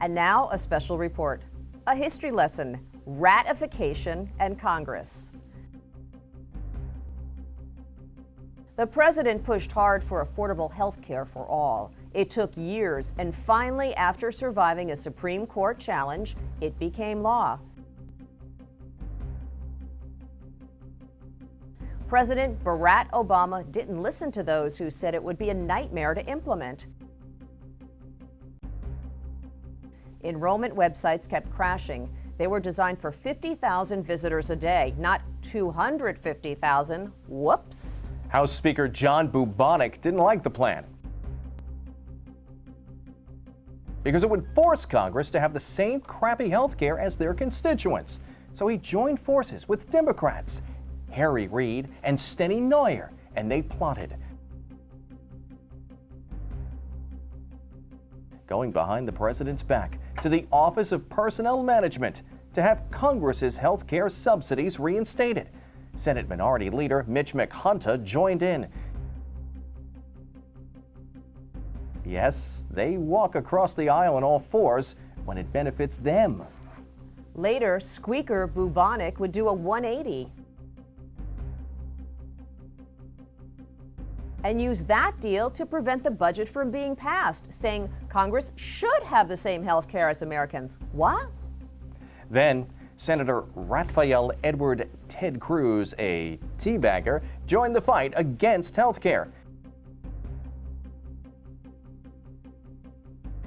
And now a special report, a history lesson, ratification and Congress. The president pushed hard for affordable health care for all. It took years, and finally, after surviving a Supreme Court challenge, it became law. President Barack Obama didn't listen to those who said it would be a nightmare to implement. Enrollment websites kept crashing. They were designed for 50,000 visitors a day, not 250,000. Whoops. House Speaker John Bubonic didn't like the plan because it would force Congress to have the same crappy health care as their constituents. So he joined forces with Democrats, Harry Reid and Steny Hoyer, and they plotted. Going behind the president's back to the Office of Personnel Management to have Congress's health care subsidies reinstated. Senate Minority Leader Mitch McHunter joined in. Yes, they walk across the aisle on all fours when it benefits them. Later, Squeaker Bubonic would do a 180 and use that deal to prevent the budget from being passed, saying Congress should have the same health care as Americans. What? Then, Senator Raphael Edward Ted Cruz, a teabagger, joined the fight against health care.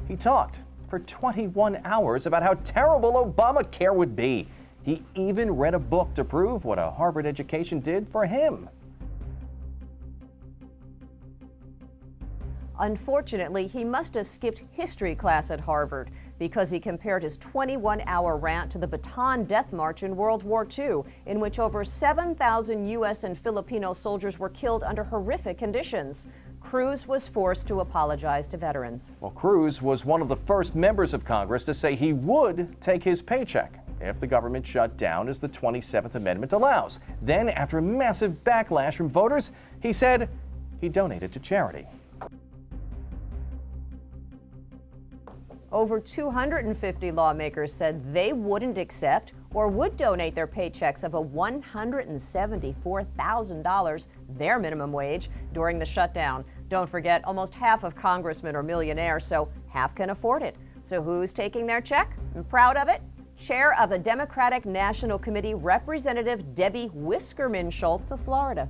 He talked for 21 hours about how terrible Obamacare would be. He even read a book to prove what a Harvard education did for him. Unfortunately, he must have skipped history class at Harvard because he compared his 21-hour rant to the Bataan Death March in World War II, in which over 7,000 U.S. and Filipino soldiers were killed under horrific conditions. Cruz was forced to apologize to veterans. Well, Cruz was one of the first members of Congress to say he would take his paycheck if the government shut down, as the 27th Amendment allows. Then, after a massive backlash from voters, he said he donated to charity. Over 250 lawmakers said they wouldn't accept or would donate their paychecks of a $174,000, their minimum wage, during the shutdown. Don't forget, almost half of congressmen are millionaires, so half can afford it. So who's taking their check? I'm proud of it. Chair of the Democratic National Committee, Representative Debbie Wiskerman Schultz of Florida.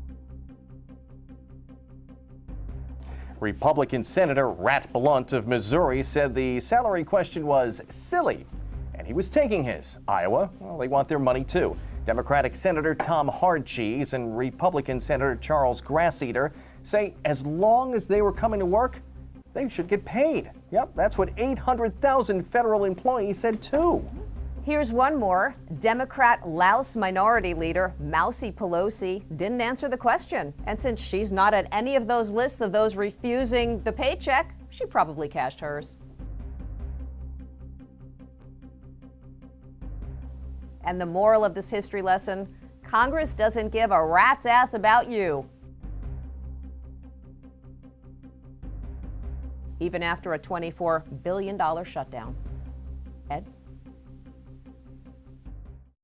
Republican Senator Rat Blunt of Missouri said the salary question was silly, and he was taking his. Iowa, well, they want their money too. Democratic Senator Tom Hardcheese and Republican Senator Charles Grasseater say as long as they were coming to work, they should get paid. Yep, that's what 800,000 federal employees said too. Here's one more. Democrat Laos Minority Leader Mousy Pelosi didn't answer the question. And since she's not at any of those lists of those refusing the paycheck, she probably cashed hers. And the moral of this history lesson, Congress doesn't give a rat's ass about you. Even after a $24 billion shutdown.